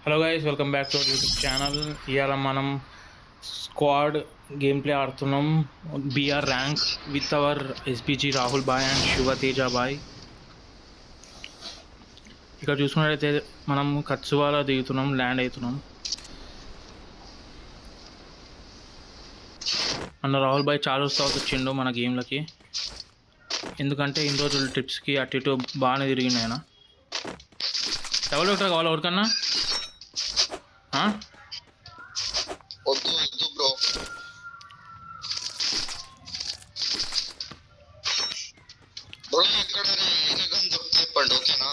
Hello guys, welcome back to our YouTube channel. ఇవాళ మనం squad game play ఆడుతున్నాం. BR rank with our SBG Rahul boy and Shivateja boy. ఇక్కడ చూసుకున్నట్లయితే మనం కత్సువాల దిగుతున్నాం, land అవుతున్నాం. అన్న రాహుల్ బాయ్ చాలా వస్తూ వచ్చిండు మన గేమ్లకి. ఎందుకంటే ఇన్ని రోజులు ట్రిప్స్కి అటు ఇటు బాగానే తిరిగిండు ఆయన. డబుల్ వెక్టర్ కావాలి ఎవరికన్నా? వద్దు వద్దు బ్రో. బ్రో ఎక్కడ ఏకగం దొరికితే చెప్పండి, ఓకేనా?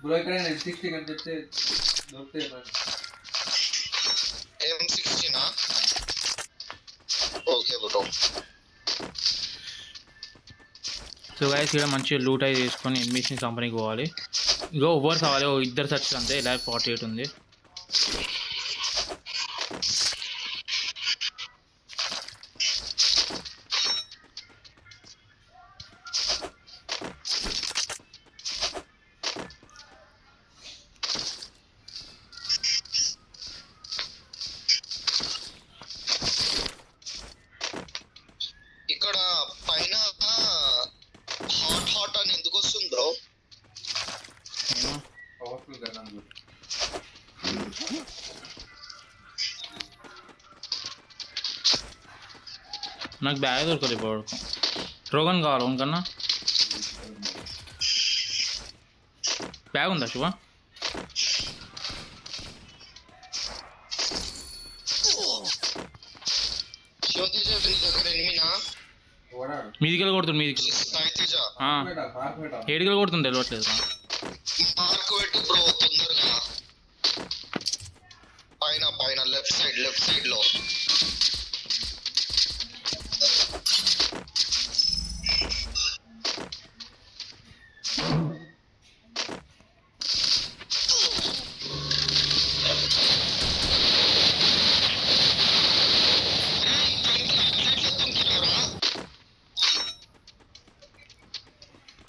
బ్రో ఇక్కడ M60 కనిపిస్తే దొరికితే M60 నా? Okay bro. సో గైస్, ఇక్కడ మంచిగా లూట్ అయితే తీసుకొని ఎనిమిస్ని కంపెనీకి పోవాలి. ఇగో ఓవర్ కావాలి, ఇద్దరు సర్చ్ అంతే. ఇలా 48 ఉంది. ఇక్కడ పైన హాట్ అని ఎందుకు వస్తుంది బ్రో? పవర్ఫుల్ గన్ అందు. నాకు బ్యాగ్ దొరకదు ఇప్పుడు. రోగన్ కావాలి ఇంకన్నా. బ్యాగ్ ఉందా శివ? శివతేజ నీ దగ్గర ఎనిమినా? మీదికెళ్ళి కొడుతుంది, మీదికి సాయితేజ 7 కొడుతుంది, తెలియట్లేదు. మార్క్ పెట్టు బ్రో తొందరగా. పైన పైన లెఫ్ట్ సైడ్ లో.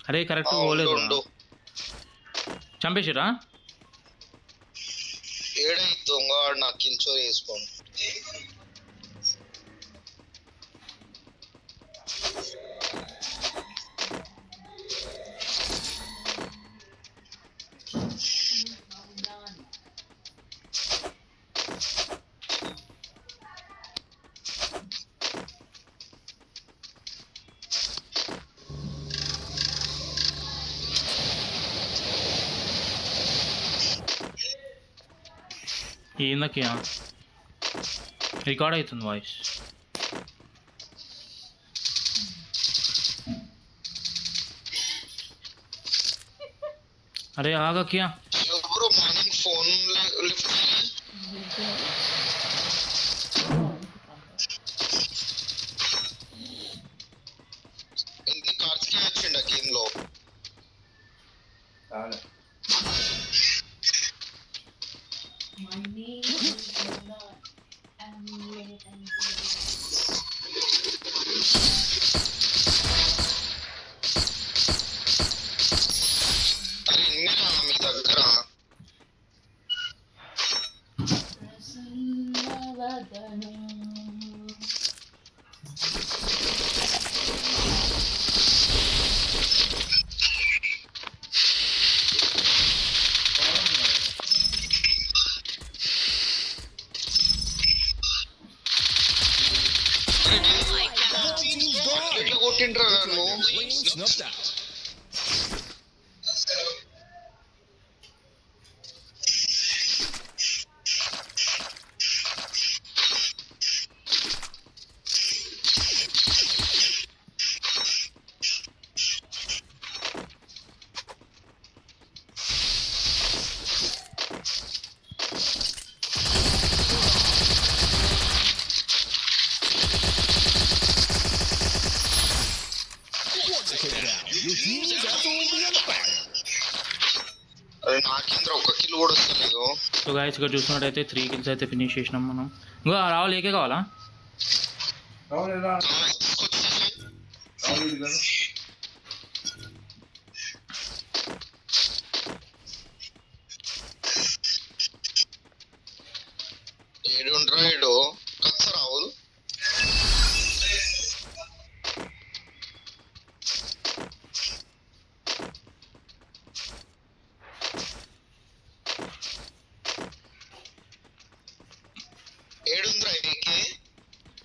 అరే కరెక్ట్ పోలేదు. చంపేసిరా? ఏడై దొంగ నాకు కించో వేసుకోండి. ఏందకి రికార్డ్ అవుతుంది వాయిస్. అరే ఆగక్యా. బ్రో మార్నింగ్ ఫోన్ లిఫ్ట్ ఇంటి కార్డ్స్కి వచ్చిండ గేమ్ లో. My name is not Amulet and అరే ఎన్నిరా మీ దగ్గర? ఎట్లా కొట్టిండ్రా నన్ను? అరే నాకేంద్ర ఒక్క కిల్ కూడా వస్తలేదు. సో గైస్, ఇక్కడ చూసినట్టయితే 3 kills అయితే ఫినిష్ చేసినాం మనం. ఇంకో రావాలి, ఏకే కావాలా?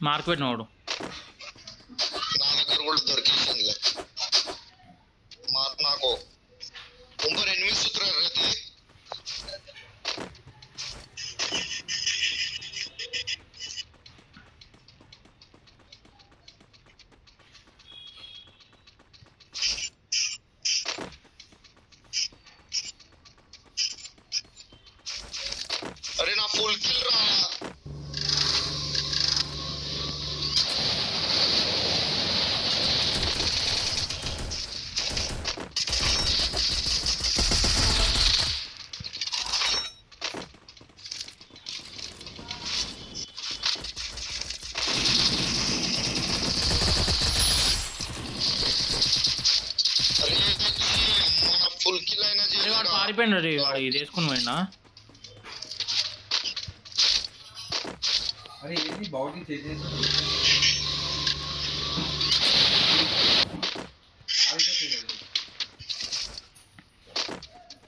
మార్క్ పెట్టినవాడు నా దగ్గర కూడా దొరికేసిందిలే నాకు ऊपर एनिमीज उतर रहे थे अरे ना फुल किल रहा వాడు పారిపోయిండు రే వాడు ఇది వేసుకుని పోయినా అరే ఏంటి బాడీ చేసేసి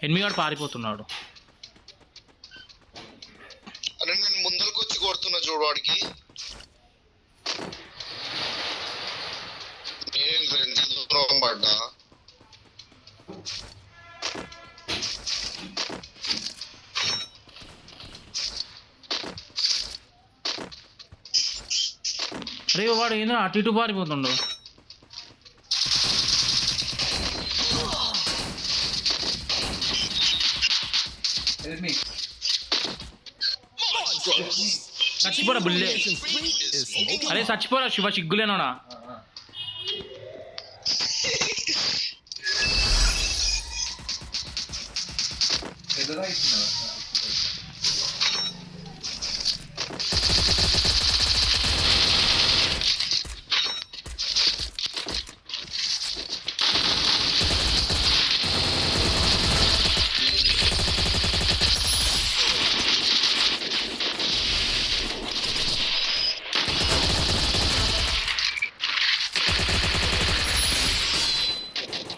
ఎనిమిది వాడు పారిపోతున్నాడు అరే నేను ముందరకు వచ్చి కొడుతున్నా చూడు వాడికి నేను ఎంత దూరం పడ్డా అరే వాడు ఏందో అటు ఇటు పారిపోతుండు చచ్చిపోరా బుల్లే అరే చచ్చిపోరా శివ సిగ్గులేనోడా ఎదురా ఇస్తున్నా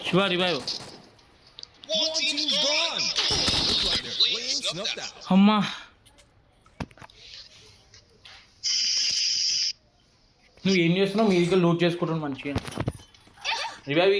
శివ రివైవ్ అమ్మా నువ్వు ఏం చేస్తున్నావు మీదికి లూట్ చేసుకుంటాను మంచిగా రివైవ్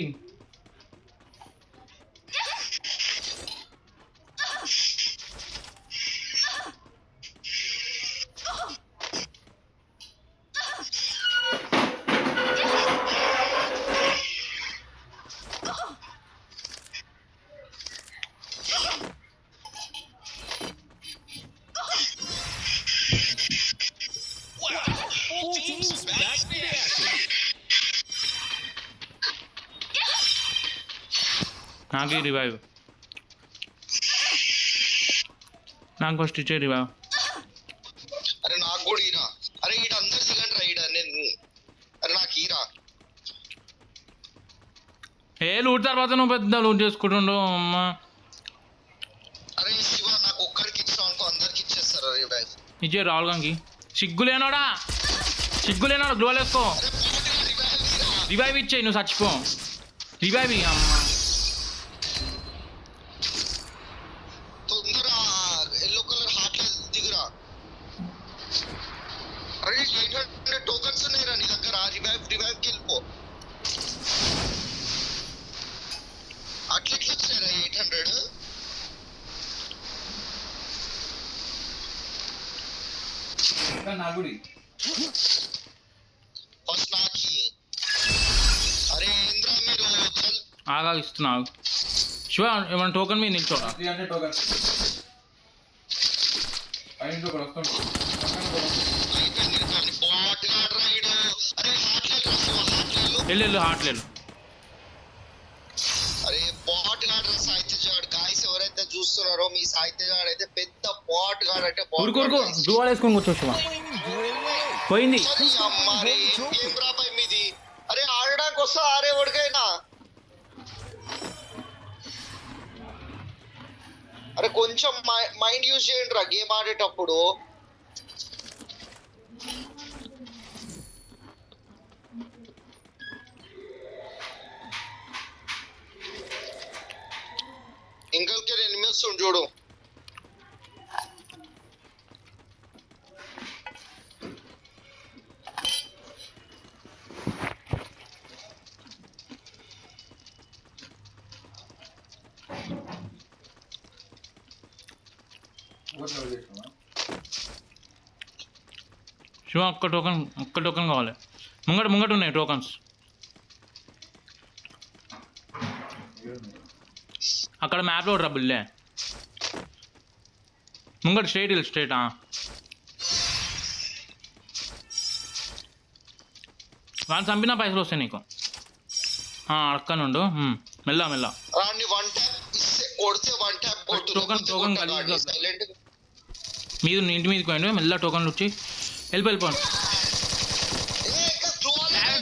నాకు రివైవ్ నాకు ఫస్ట్ ఇచ్చే రివైవ్ అరే నాకు కూడా ఈరా అరే ఈడ అందరు దిగండి రా ఈడ నేను అరే నాకు ఈరా ఏ లూట్ తర్వాత నువ్వు పెద్ద లూట్ చేసుకుంటుండు అమ్మా అరే శివ నాకు ఒక్కడికి ఇచ్చావు అనుకో అందరికి ఇచ్చేస్తారు అరే బ్యాగ్ ఇచ్చే రాహుల్ గాంధీ సిగ్గులేనోడా గ్లోల్ వేసుకో రివైవ్ ఇచ్చేయి నువ్వు చచ్చిపో రివైవ్ అమ్మా తొందర ఎల్లో కలర్ హార్ట్ దిగురా అరే 800 టోకన్స్ ఉన్నాయిరా నీ దగ్గర రివైవ్కి వెళ్ళిపో అట్లెట్లు వచ్చారా 800 నాగుడి ఫస్ట్ నాకి అరే ఇంద్ర మీరు చల్ ఆగా ఇస్తున్నావు శివ ఏమైనా టోకెన్ మీద నిల్చోడా 300 టోకన్స్ అయిన కూడా వస్తాడు అయిపోయింది బాట్ గాడ్ రైడ్ అరే హార్ట్ వెళ్ళు హార్ట్లేదు అరే బాట్ గాడ్ సాహిత్య జాడ్ గాయస్ ఎవరైతే చూస్తున్నారో మీ సాహిత్య జాడ్ అయితే పెద్ద బాట్ గాడ్ అంటే ఊరుకు గ్లోవల్ వేసుకొని కూర్చో శివ పోయింది అమ్మారే ఏం రాబాయ్ మీది అరే ఆడడానికి వస్తా ఆరే ఒడికైనా అరే కొంచెం మైండ్ యూజ్ చేయండి రా గేమ్ ఆడేటప్పుడు ఇంకల్కి ఎనిమిది చూడు ఓట్లు ఎవరు చేసినావా? శివ ఒక్క టోకెన్ కావాలి. ముంగట ఉన్నాయి టోకన్స్. ఏడున్నాయి? అక్కడ మ్యాప్లో రా బుల్లే. ముంగట స్ట్రైట్ వాళ్ళు చంపిన పైసలు వస్తాయి నీకు. అక్క నుండు మెల్ల రాని వన్ ట్యాప్ ఇస్తే కొడితే వన్ ట్యాప్ టోకన్ కలిగి సైలెంట్ ఇంటి మీదకి పోయిండు. మెల్ల టోకన్లు వచ్చి వెళ్ళిపోండి.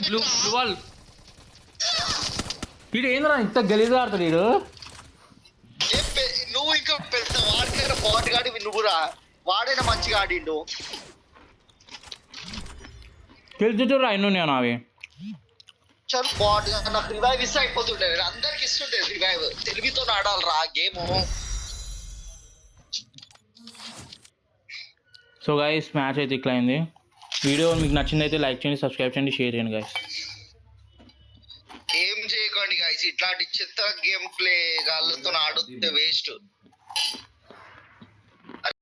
బ్లూ వాల్ వీడు ఏంద్రా ఇంత గలీజ్గా ఆడతాడు వీడు. నువ్వు ఇంకా పెద్ద వాడికైనా బాట్ గాడి నువ్వురా, వాడైనా మంచిగా ఆడిండు. తెలిసిరా ఎన్నో నేను అవి చల్ బాట్ నాకు రివైవ్ ఇస్తే అయిపోతుండే. అందరికి ఇస్తుండే రివైవ్. తెలివితో ఆడాలరా గేమ్. సో గైస్ మ్యాచ్ అయితే ఇట్లా అయింది. వీడియో మీకు నచ్చిందైతే లైక్ చేయండి, సబ్స్క్రైబ్ చేయండి, షేర్ చేయండి గైస్. ఏం చేయకండి గైస్, ఇట్లాంటి చెత్త గేమ్ ప్లే గాళ్ళతో ఆడితే వేస్ట్.